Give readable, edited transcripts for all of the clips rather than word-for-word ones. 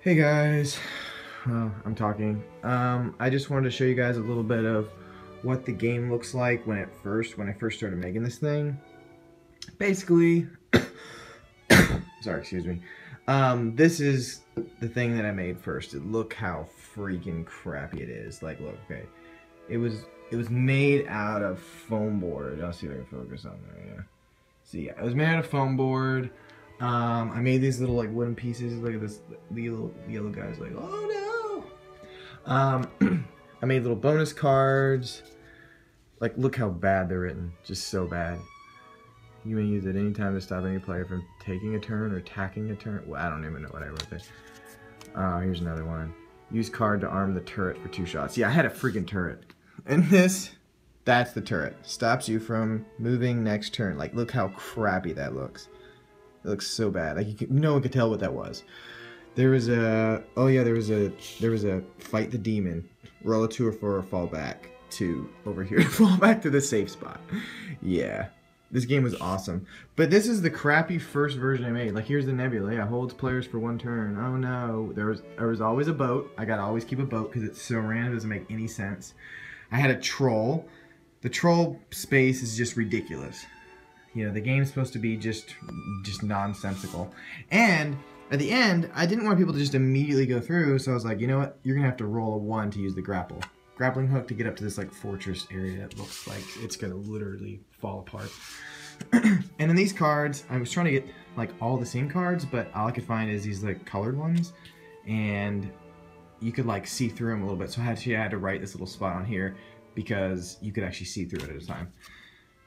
Hey guys, I'm talking. I just wanted to show you guys a little bit of what the game looks like when I first started making this thing. Basically, sorry, excuse me. This is the thing that I made first. Look how freaking crappy it is. Like, look, okay, it was made out of foam board. I'll see if I can focus on there. Yeah. See, yeah, it was made out of foam board. I made these little like wooden pieces. Look at this, the yellow guy's like, oh no. I made little bonus cards. Like, look how bad they're written. Just so bad. You may use it any time to stop any player from taking a turn or attacking a turn. Well, I don't even know what I wrote there. Here's another one. Use card to arm the turret for 2 shots. Yeah, I had a freaking turret. And that's the turret. Stops you from moving next turn. Like, look how crappy that looks. It looks so bad. Like, no one could tell what that was. There was a fight the demon, roll a 2 or 4 or fall back to over here. Fall back to the safe spot. Yeah, this game was awesome. But this is the crappy first version I made. Like, here's the Nebula. Yeah, holds players for 1 turn. Oh no, there was always a boat. I gotta always keep a boat because it's so random. It doesn't make any sense. I had a troll. The troll space is just ridiculous. You know, the game's supposed to be just nonsensical. And at the end, I didn't want people to just immediately go through, so I was like, you know what? You're gonna have to roll a 1 to use the grappling hook to get up to this like fortress area that looks like it's gonna literally fall apart. And in these cards, I was trying to get like all the same cards, but all I could find is these like colored ones, and you could like see through them a little bit. So I had to write this little spot on here because you could actually see through it at a time.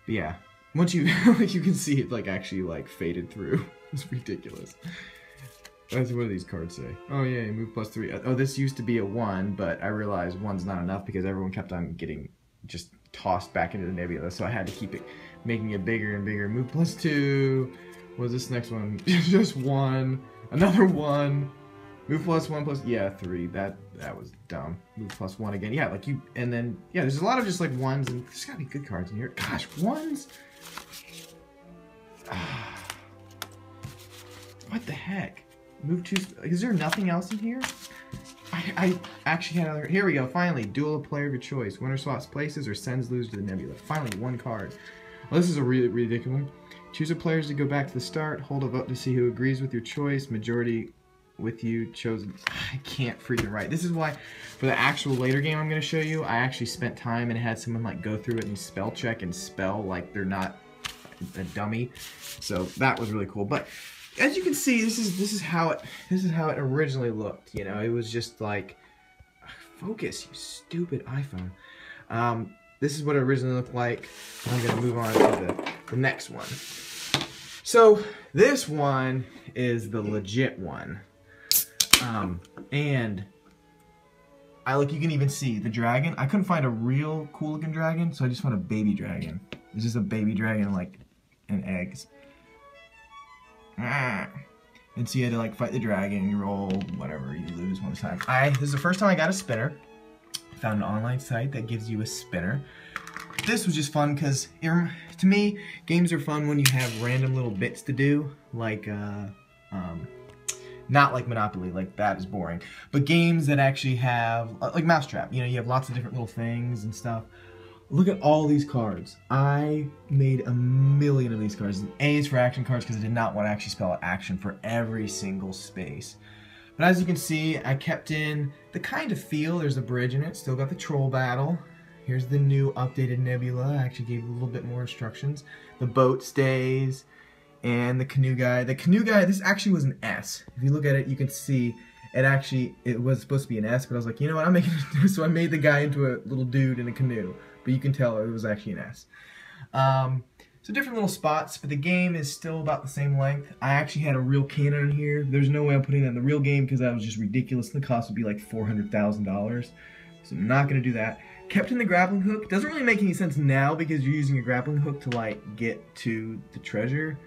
But yeah. Once you like, you can see it like actually like faded through. It's ridiculous. That's what do these cards say? Oh yeah, move +3. Oh, this used to be a 1, but I realized 1's not enough because everyone kept on getting just tossed back into the Nebula. So I had to keep it, making it bigger and bigger. Move +2. What was this next one? Just 1. Another 1. Move +1 yeah, 3. That was dumb. Move +1 again. Yeah, like you, and then yeah, there's a lot of just like 1s, and there's gotta be good cards in here. Gosh, 1s. What the heck? Move 2. Is there nothing else in here? I actually had other. Here we go. Finally, duel a player of your choice. Winner swaps places or sends lose to the Nebula. Finally, 1 card. Well, this is a really ridiculous one. Choose a players to go back to the start. Hold a vote to see who agrees with your choice. Majority with you chosen. I can't freaking write. This is why, for the actual later game I'm going to show you, I actually spent time and had someone like go through it and spell check and spell like they're not a dummy. So that was really cool. But as you can see, this is how it originally looked. You know, it was just like, focus, you stupid iPhone. This is what it originally looked like. I'm gonna move on to the next one. So this one is the legit one. And you can even see the dragon. I couldn't find a real cool looking dragon, so I just found a baby dragon. It's just a baby dragon like and eggs. And so you had to like fight the dragon, you roll, whatever, you lose one time. This is the first time I got a spinner. I found an online site that gives you a spinner. This was just fun because, to me, games are fun when you have random little bits to do, like, not like Monopoly, like that is boring, but games that actually have, like Mousetrap, you know, you have lots of different little things and stuff. Look at all these cards. I made a million of these cards. A is for action cards because I did not want to actually spell out action for every single space. But as you can see, I kept in the kind of feel. There's a bridge in it. Still got the troll battle. Here's the new updated Nebula. I actually gave a little bit more instructions. The boat stays. And the canoe guy. The canoe guy, this actually was an S. If you look at it, you can see it was supposed to be an S, but I was like, you know what, I'm making it. So I made the guy into a little dude in a canoe. But you can tell it was actually an S. So different little spots, but the game is still about the same length. I actually had a real cannon in here. There's no way I'm putting that in the real game because that was just ridiculous. The cost would be like $400,000. So I'm not going to do that. Kept in the grappling hook. Doesn't really make any sense now because you're using a grappling hook to like get to the treasure.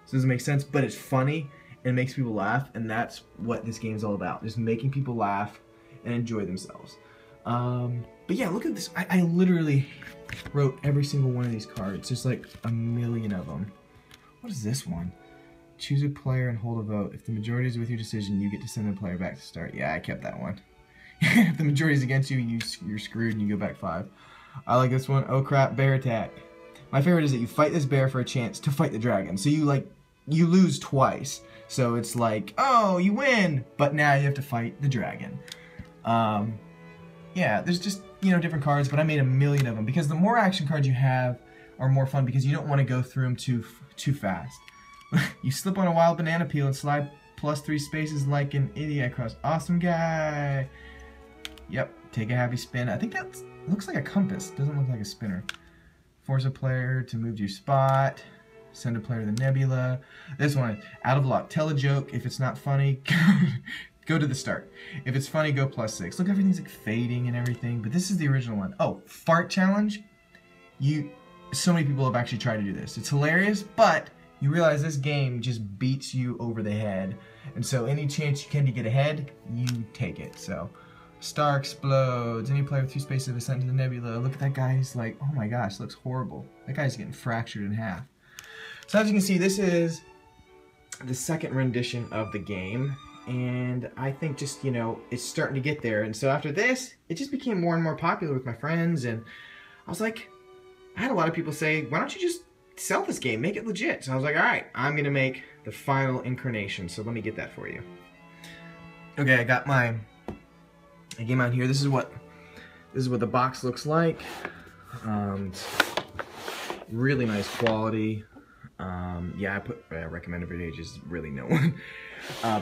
So it doesn't make sense, but it's funny and makes people laugh, and that's what this game is all about. Just making people laugh and enjoy themselves. But yeah, look at this. I literally wrote every single one of these cards. There's like a million of them. What is this one? Choose a player and hold a vote. If the majority is with your decision, you get to send the player back to start. Yeah, I kept that one. If the majority is against you, you're screwed and you go back 5. I like this one. Oh crap, bear attack. My favorite is that you fight this bear for a chance to fight the dragon. So you lose twice. So it's like, oh, you win, but now you have to fight the dragon. Yeah, there's just, you know, different cards, but I made a million of them because the more action cards you have are more fun because you don't want to go through them too fast. You slip on a wild banana peel and slide +3 spaces like an idiot across. Awesome guy. Yep, take a happy spin. I think that looks like a compass. Doesn't look like a spinner. Force a player to move to your spot. Send a player to the Nebula. This one, out of luck. Tell a joke. If it's not funny, go to the start. If it's funny, go +6. Look, everything's like fading and everything, but this is the original one. Oh, fart challenge. So many people have actually tried to do this. It's hilarious, but you realize this game just beats you over the head. And so any chance you can to get ahead, you take it. So, star explodes. Any player with 2 spaces is sent to the Nebula. Look at that guy. He's like, oh my gosh, looks horrible. That guy's getting fractured in half. So as you can see, this is the second rendition of the game. And I think just, you know, it's starting to get there. And so after this, it just became more and more popular with my friends. And I was like, I had a lot of people say, why don't you just sell this game, make it legit. So I was like, all right, I'm gonna make the final incarnation. So let me get that for you. Okay, I got my game out here. This is what the box looks like. Really nice quality. Yeah, I put recommended for ages. Really no one,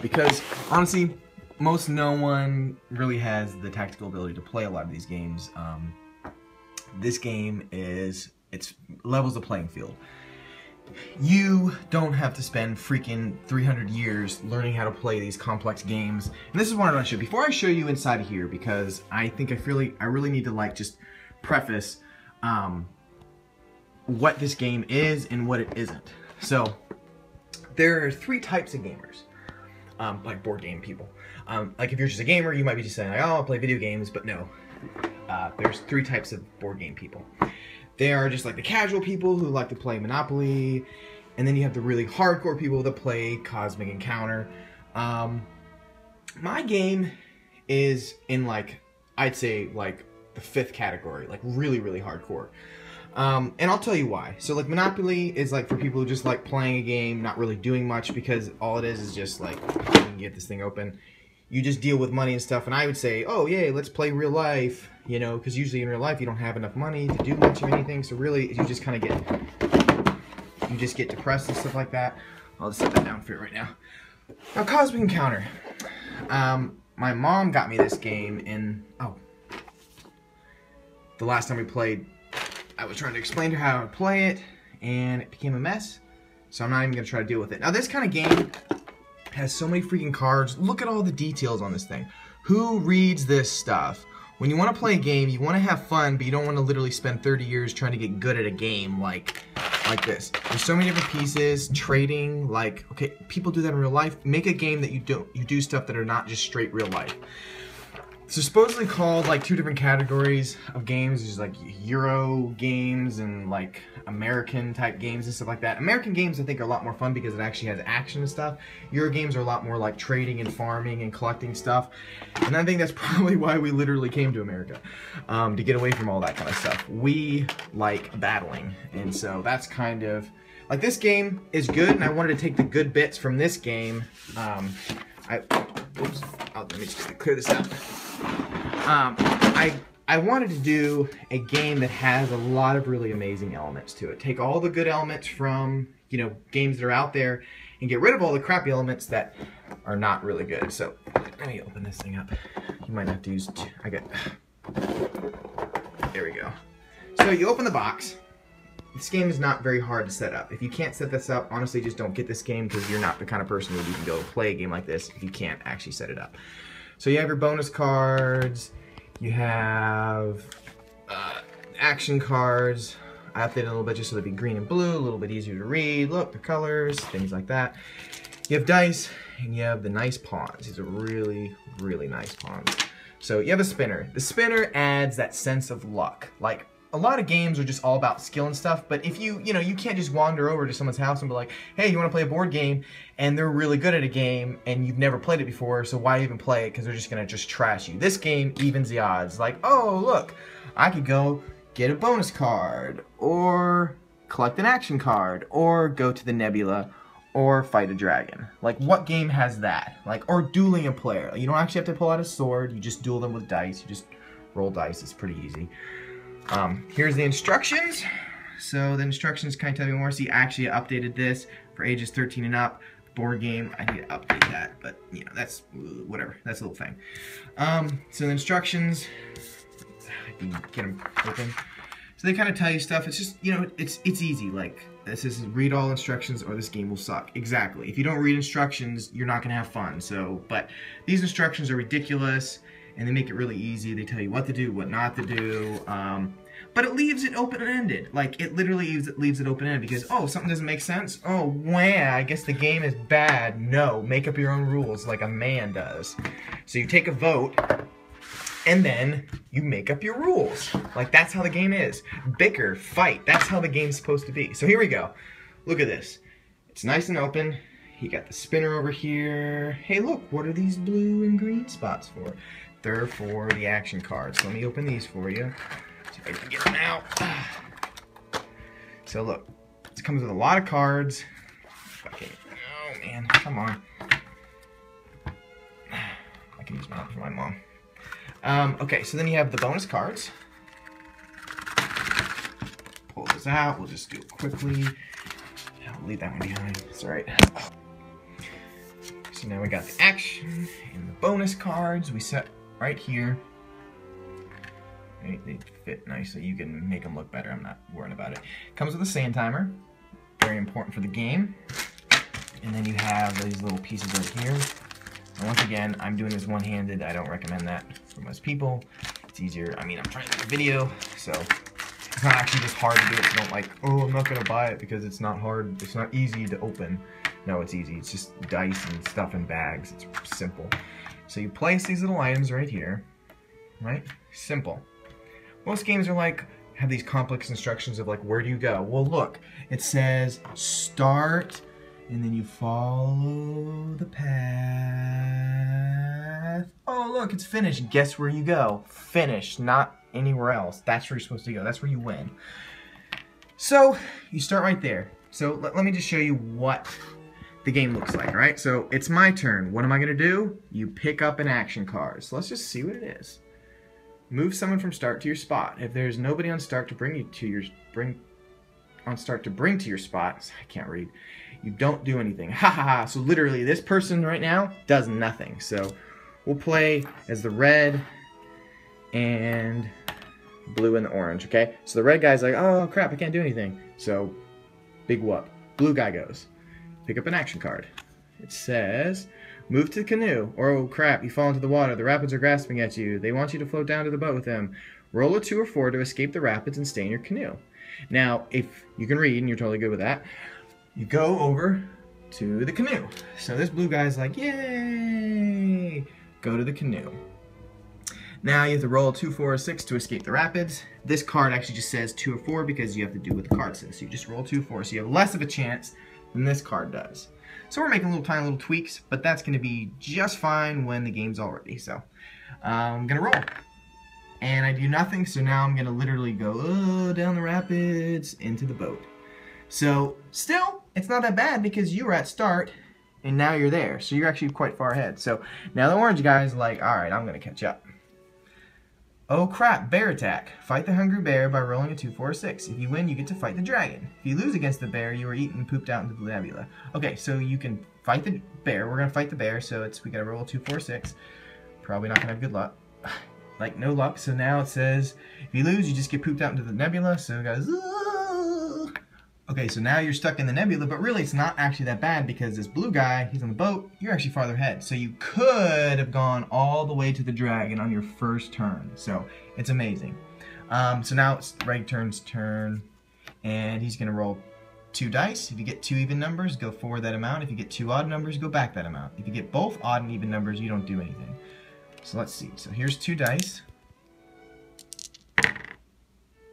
because honestly, most no one really has the tactical ability to play a lot of these games. This game it's levels the playing field. You don't have to spend freaking 300 years learning how to play these complex games. And this is what I want to show. Before I show you inside of here, because I really need to like just preface what this game is and what it isn't. So there are 3 types of gamers, like board game people. Like if you're just a gamer, you might be just saying like, oh, I'll play video games, but no. There's 3 types of board game people. They are just like the casual people who like to play Monopoly, and then you have the really hardcore people that play Cosmic Encounter. My game is in like, I'd say like the 5th category, like really, really hardcore. And I'll tell you why. So like Monopoly is like for people who just like playing a game, not really doing much, because all it is just like, you can get this thing open. You just deal with money and stuff, and I would say, oh yay, let's play real life, you know, because usually in real life you don't have enough money to do much of anything, so really you just kind of get depressed and stuff like that. I'll just set that down for you right now. Now, Cosmic Encounter. My mom got me this game in, the last time we played, I was trying to explain to her how to play it, and it became a mess, so I'm not even going to try to deal with it. Now, this kind of game has so many freaking cards. Look at all the details on this thing. Who reads this stuff? When you want to play a game, you want to have fun, but you don't want to literally spend 30 years trying to get good at a game like this. There's so many different pieces, trading, like, okay, people do that in real life. Make a game that you do stuff that are not just straight real life. So supposedly called like 2 different categories of games. There's like Euro games and like American type games and stuff like that. American games I think are a lot more fun because it actually has action and stuff. Euro games are a lot more like trading and farming and collecting stuff. And I think that's probably why we literally came to America, to get away from all that kind of stuff. We like battling, and so that's kind of like, this game is good, and I wanted to take the good bits from this game. Oops, let me just clear this out. I wanted to do a game that has a lot of really amazing elements to it. Take all the good elements from, you know, games that are out there and get rid of all the crappy elements that are not really good. So let me open this thing up. You might have to use, there we go. So you open the box. This game is not very hard to set up. If you can't set this up, honestly, just don't get this game, because you're not the kind of person who can go play a game like this if you can't actually set it up. So you have your bonus cards, you have action cards. I updated a little bit just so they'd be green and blue, a little bit easier to read. Look, the colors, things like that. You have dice, and you have the nice pawns. These are really, really nice pawns. So you have a spinner. The spinner adds that sense of luck. Like, a lot of games are just all about skill and stuff, but if you can't just wander over to someone's house and be like, hey, you want to play a board game, and they're really good at a game, and you've never played it before, so why even play it, because they're just going to just trash you. This game evens the odds. Like, oh, look, I could go get a bonus card, or collect an action card, or go to the Nebula, or fight a dragon. Like, what game has that? Like, or dueling a player. You don't actually have to pull out a sword, you just duel them with dice, you just roll dice, it's pretty easy. Here's the instructions. So the instructions kind of tell me more. See, I actually updated this for ages 13 and up. Board game, I need to update that, but you know, that's whatever. That's a little thing. So the instructions, I can get them open. So they kind of tell you stuff. It's just, you know, it's easy. Like, this is read all instructions or this game will suck. Exactly. If you don't read instructions, you're not gonna have fun. So, but these instructions are ridiculous, and they make it really easy. They tell you what to do, what not to do, but it leaves it open-ended. Like, it literally leaves it open-ended because, oh, something doesn't make sense? Oh, wah, I guess the game is bad. No, make up your own rules like a man does. So you take a vote, and then you make up your rules. Like, that's how the game is. Bicker, fight, that's how the game's supposed to be. So here we go. Look at this. It's nice and open. You got the spinner over here. Hey, look, what are these blue and green spots for? They're for the action cards. So let me open these for you. See if I can get them out. So look, this comes with a lot of cards. Okay. Oh man, come on. I can use mine for my mom. Okay, so then you have the bonus cards. Pull this out. We'll just do it quickly. I'll leave that one behind. It's alright. So now we got the action and the bonus cards. We set right here. They fit nicely. You can make them look better. I'm not worried about it. Comes with a sand timer. Very important for the game. And then you have these little pieces right here. And once again, I'm doing this one-handed. I don't recommend that for most people. It's easier. I mean, I'm trying to make a video, so it's not actually just hard to do it. So don't like, oh, I'm not going to buy it because it's not hard. It's not easy to open. No, it's easy. It's just dice and stuff in bags. It's simple. So you place these little items right here, right? Simple. Most games are like, have these complex instructions of like, where do you go? Well, look, it says start, and then you follow the path. Oh, look, it's finished. Guess where you go? Finish, not anywhere else. That's where you're supposed to go. That's where you win. So you start right there. So let me just show you what the game looks like, all right? So it's my turn. What am I gonna do? You pick up an action card. So let's just see what it is. Move someone from start to your spot. If there's nobody on start to bring you to your spot, I can't read. You don't do anything. Ha ha ha. So literally this person right now does nothing. So we'll play as the red and blue and the orange, okay? So the red guy's like, oh crap, I can't do anything. So big whoop. Blue guy goes. Pick up an action card. It says, move to the canoe. Or, oh crap, you fall into the water. The rapids are grasping at you. They want you to float down to the boat with them. Roll a 2 or 4 to escape the rapids and stay in your canoe. Now, if you can read, and you're totally good with that, you go over to the canoe. So this blue guy's like, yay! Go to the canoe. Now you have to roll a 2, 4, or 6 to escape the rapids. This card actually just says 2 or 4 because you have to do what the card says. So you just roll 2, 4, so you have less of a chance than this card does. So we're making tiny little tweaks, but that's going to be just fine when the game's all ready. So I'm going to roll. And I do nothing, so now I'm going to literally go down the rapids into the boat. So still, it's not that bad because you were at start and now you're there. So you're actually quite far ahead. So now the orange guy's like, alright, I'm going to catch up. Oh crap, bear attack. Fight the hungry bear by rolling a 2, 4, or 6. If you win, you get to fight the dragon. If you lose against the bear, you are eaten and pooped out into the nebula. Okay, so you can fight the bear. We're going to fight the bear, so we got to roll a 2, 4, 6. Probably not going to have good luck. Like, no luck. So now it says, if you lose, you just get pooped out into the nebula. So guys, okay, so now you're stuck in the nebula, but really it's not actually that bad because this blue guy, he's on the boat, you're actually farther ahead. So you could have gone all the way to the dragon on your first turn. So it's amazing. So now it's Reg Turn's turn, and he's gonna roll 2 dice. If you get 2 even numbers, go forward that amount. If you get 2 odd numbers, go back that amount. If you get both odd and even numbers, you don't do anything. So let's see. So here's 2 dice.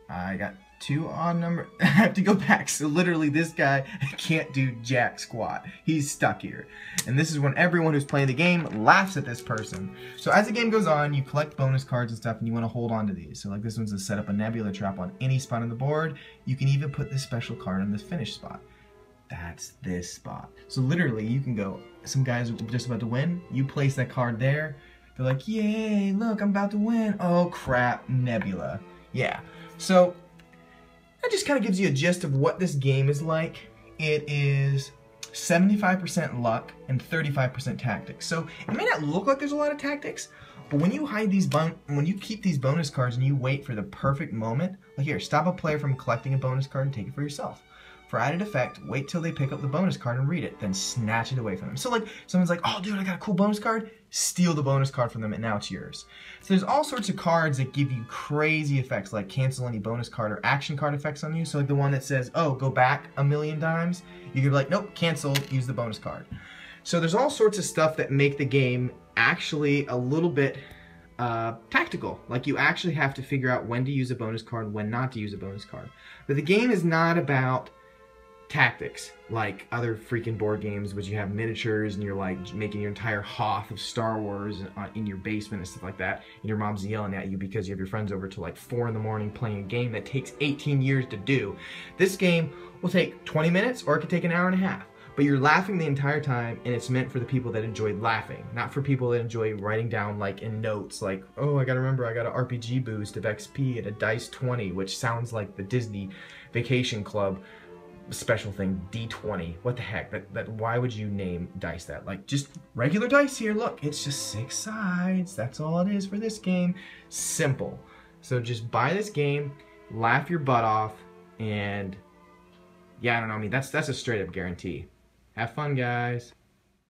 I got 2 odd number. I have to go back. So literally this guy can't do jack squat. He's stuck here. And this is when everyone who's playing the game laughs at this person. So as the game goes on, you collect bonus cards and stuff, and you want to hold on to these. So like this one's to set up a Nebula trap on any spot on the board. You can even put this special card on this finish spot. That's this spot. So literally you can go, some guys are just about to win. You place that card there. They're like, yay, look, I'm about to win. Oh crap, Nebula. Yeah. So that just kind of gives you a gist of what this game is like. It is 75% luck and 35% tactics. So it may not look like there's a lot of tactics, but when you hide these when you keep these bonus cards and you wait for the perfect moment, like here, stop a player from collecting a bonus card and take it for yourself. For added effect, wait till they pick up the bonus card and read it, then snatch it away from them. So like, someone's like, oh dude, I got a cool bonus card, steal the bonus card from them and now it's yours. So there's all sorts of cards that give you crazy effects, like cancel any bonus card or action card effects on you. So like the one that says, oh, go back 1,000,000 times, you can be like, nope, cancel, use the bonus card. So there's all sorts of stuff that make the game actually a little bit tactical. Like you actually have to figure out when to use a bonus card, when not to use a bonus card. But the game is not about tactics like other freaking board games, which you have miniatures and you're like making your entire Hoth of Star Wars in your basement and stuff like that, and your mom's yelling at you because you have your friends over till like 4 in the morning playing a game that takes 18 years to do. This game will take 20 minutes or it could take an hour and a half, but you're laughing the entire time, and it's meant for the people that enjoy laughing, not for people that enjoy writing down like in notes like, oh, I gotta remember I got an RPG boost of XP and a dice 20, which sounds like the Disney Vacation Club special thing, D20. What the heck? That why would you name dice that? Like, just regular dice here. Look, it's just 6 sides. That's all it is for this game. Simple. So just buy this game, laugh your butt off, and yeah, I don't know. I mean, that's a straight up guarantee. Have fun, guys.